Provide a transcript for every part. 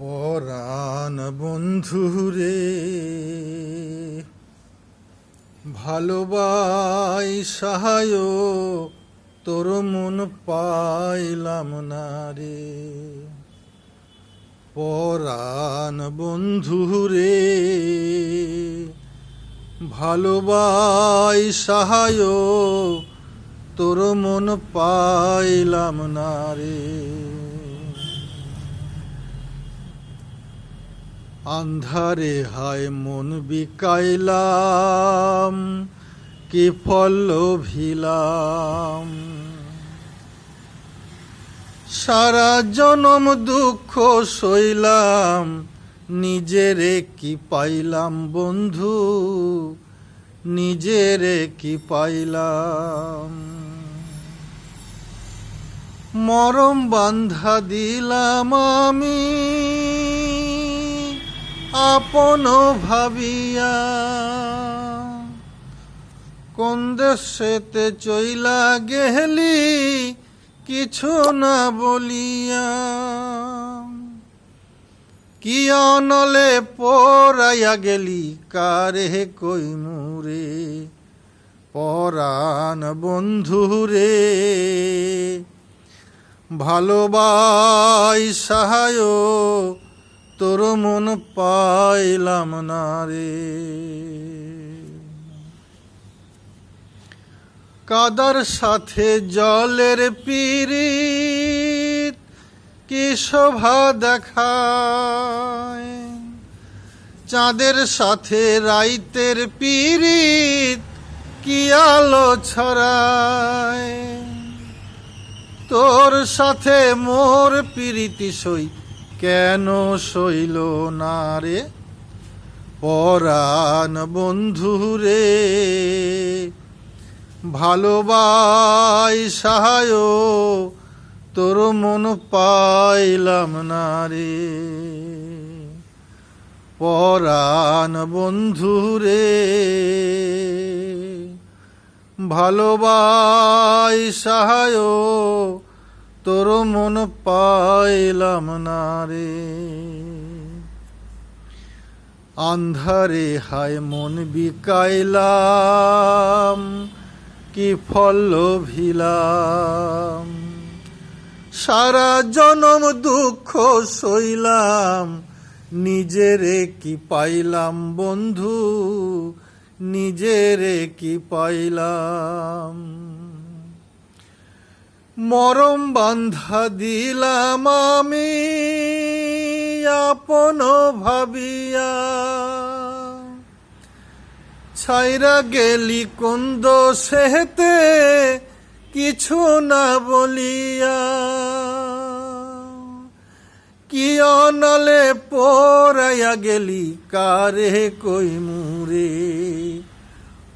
পরাণ বন্ধুরে ভালোবাই সাহায় তোর মন পাইলাম না রে। পরাণ বন্ধুরে ভালোবাই সাহায় তোর মন পাইলাম না রে। আন্ধারে হায় মন বিকাইলাম, কি ফল ভিলাম। সারা জনম দুঃখ সইলাম, নিজেরে কি পাইলাম বন্ধু, নিজেরে কি পাইলাম। মরম বান্ধা দিলাম আমি আপন ভাবিয়া, কোন দেশেতে চইলা গেলি কিছু না বলিয়া। কি অনলে পরাইয়া গেলি কারে কইমুরে। পরাণ বন্ধুরে ভালোবাই সাহায় তোর মন পাইলাম না রে। কাদার সাথে জলের পিরিত কি শোভা দেখায়, চাঁদের সাথে রাইতের পিরিত কি আলো ছড়ায়। তোর সাথে মোর পিরিতি সই কেন সইল না রে। পরাণ বন্ধুরে ভালোবাই সাহায় তোর মন পাইলাম না রে। পরাণ বন্ধুরে ভালোবাই সাহায় তোর মন পাইলাম না রে। আন্ধারে হায় মন বিকাইলাম, কি ফল ভিলাম। সারা জনম দুঃখ সইলাম, নিজেরে কি পাইলাম বন্ধু, নিজেরে কি পাইলাম। মরম বান্ধা দিলাম আমি আপন ভাবিয়া, ছাইরা গেলি কোন দোষেতে কিছু না বলিয়া। কি অনলে পরাইয়া গেলি কারে কইমুরে।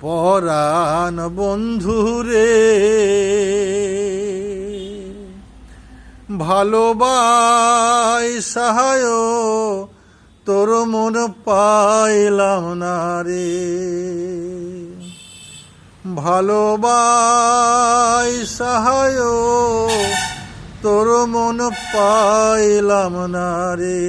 পরাণ বন্ধুরে ভালোবাই সাহায় তোর মন পাইলাম না রে। ভালোবাই সাহায় তোর মন পাইলাম না রে।